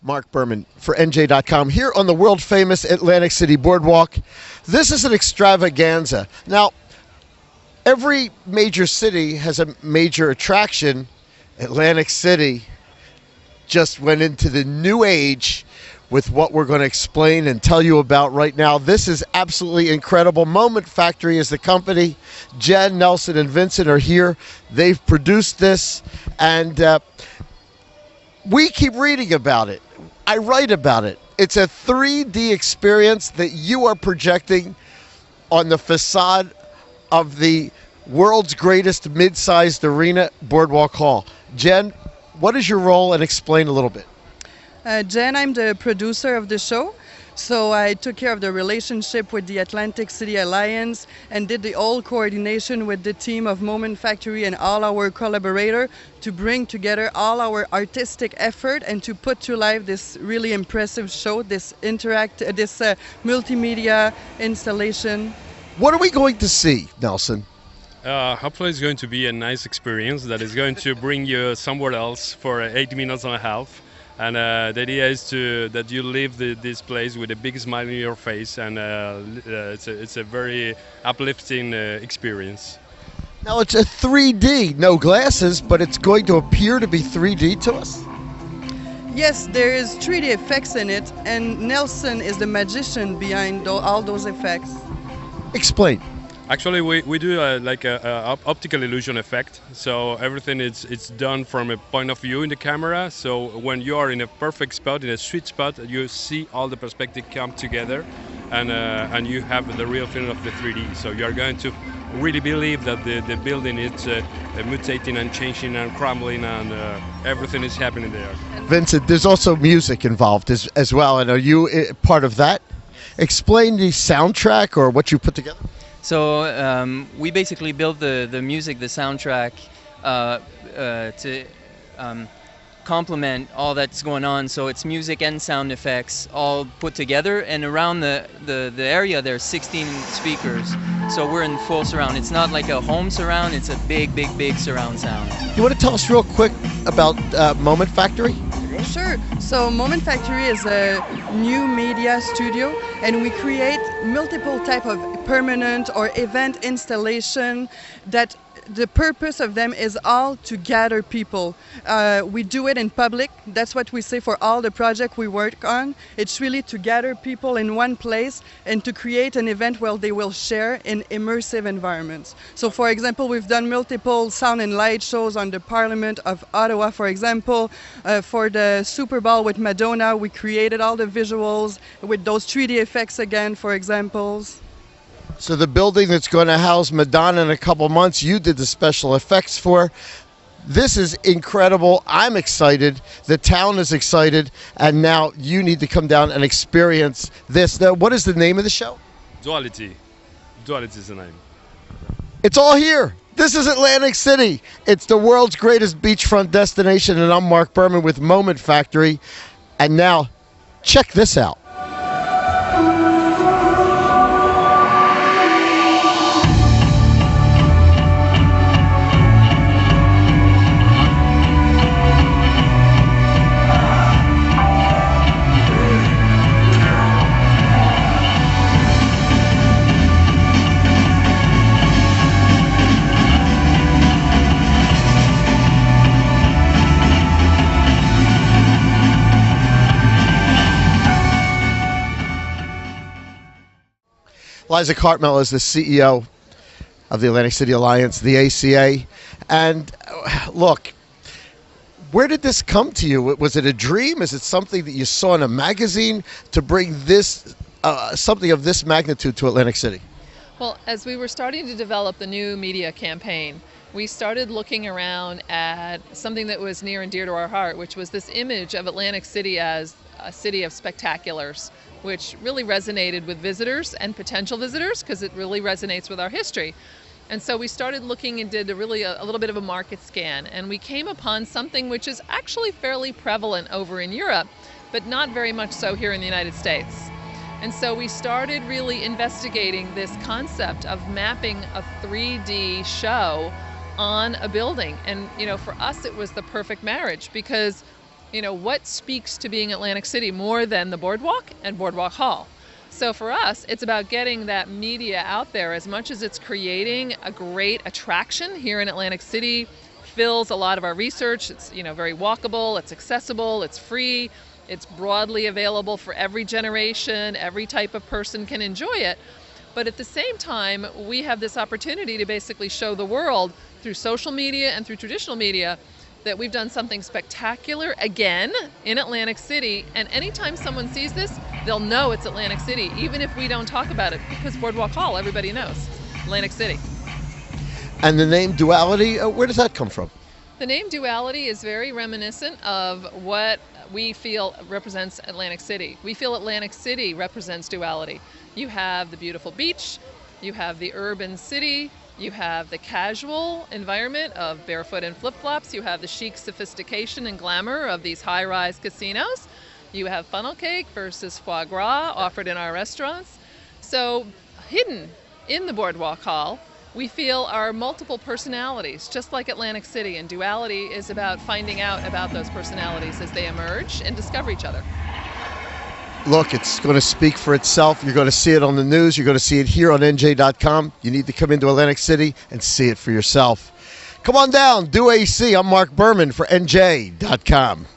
Mark Berman for NJ.com here on the world famous Atlantic City Boardwalk. This is an extravaganza. Now, every major city has a major attraction. Atlantic City just went into the new age with what we're going to explain and tell you about right now. This is absolutely incredible. Moment Factory is the company. Jen, Nelson, and Vincent are here. They've produced this, and we keep reading about it. I write about it. It's a 3D experience that you are projecting on the facade of the world's greatest mid-sized arena, Boardwalk Hall. Jen, what is your role, and explain a little bit? Jen, I'm the producer of the show. So I took care of the relationship with the Atlantic City Alliance and did the whole coordination with the team of Moment Factory and all our collaborators to bring together all our artistic effort and to put to life this really impressive show, this multimedia installation. What are we going to see, Nelson? Hopefully it's going to be a nice experience that is going to bring you somewhere else for 8 minutes and a half. And the idea is that you leave this place with a big smile on your face, and it's a very uplifting experience. Now it's a 3D, no glasses, but it's going to appear to be 3D to us? Yes, there is 3D effects in it, and Nelson is the magician behind all those effects. Explain. Actually, we do like a optical illusion effect. So everything it's done from a point of view in the camera. So when you are in a perfect spot, in a sweet spot, you see all the perspective come together, and you have the real feeling of the 3D. So you are going to really believe that the building is mutating and changing and crumbling, and everything is happening there. Vincent, there's also music involved as well, and are you part of that? Explain the soundtrack or what you put together. So we basically built the music, the soundtrack, to complement all that's going on. So it's music and sound effects all put together, and around the area there's 16 speakers. So we're in full surround. It's not like a home surround, it's a big surround sound. You want to tell us real quick about Moment Factory? Sure. So Moment Factory is a new media studio, and we create multiple type of permanent or event installation that the purpose of them is all to gather people. We do it in public. That's what we say for all the projects we work on. It's really to gather people in one place and to create an event where they will share in immersive environments. So for example, we've done multiple sound and light shows on the Parliament of Ottawa, for example. For the Super Bowl with Madonna, we created all the visuals with those 3D effects again, for examples. So the building that's going to house Madonna in a couple months, you did the special effects for. This is incredible. I'm excited. The town is excited. And now you need to come down and experience this. Now, what is the name of the show? Duality. Duality is the name. It's all here. This is Atlantic City. It's the world's greatest beachfront destination. And I'm Mark Berman with Moment Factory. And now, check this out. Liza Cartmel is the CEO of the Atlantic City Alliance, the ACA. And look, where did this come to you? Was it a dream? Is it something that you saw in a magazine to bring this, something of this magnitude to Atlantic City? Well, as we were starting to develop the new media campaign, we started looking around at something that was near and dear to our heart, which was this image of Atlantic City as a city of spectaculars, which really resonated with visitors and potential visitors because it really resonates with our history. And so we started looking and did a little bit of a market scan, and we came upon something which is actually fairly prevalent over in Europe, but not very much so here in the United States. And so we started really investigating this concept of mapping a 3D show on a building. And you know, for us it was the perfect marriage because what speaks to being Atlantic City more than the Boardwalk and Boardwalk Hall? So for us, it's about getting that media out there as much as it's creating a great attraction here in Atlantic City, fills a lot of our research. It's very walkable, it's accessible, it's free, it's broadly available for every generation, every type of person can enjoy it. But at the same time, we have this opportunity to basically show the world through social media and through traditional media that we've done something spectacular again in Atlantic City. And anytime someone sees this, they'll know it's Atlantic City, even if we don't talk about it, because Boardwalk Hall, everybody knows, Atlantic City. And the name Duality, where does that come from? The name Duality is very reminiscent of what we feel represents Atlantic City. We feel Atlantic City represents duality. You have the beautiful beach, you have the urban city, you have the casual environment of barefoot and flip-flops, you have the chic sophistication and glamour of these high-rise casinos, you have funnel cake versus foie gras offered in our restaurants. So hidden in the Boardwalk Hall, we feel our multiple personalities, just like Atlantic City, and Duality is about finding out about those personalities as they emerge and discover each other. Look, it's going to speak for itself. You're going to see it on the news. You're going to see it here on NJ.com. You need to come into Atlantic City and see it for yourself. Come on down, do AC. I'm Mark Berman for NJ.com.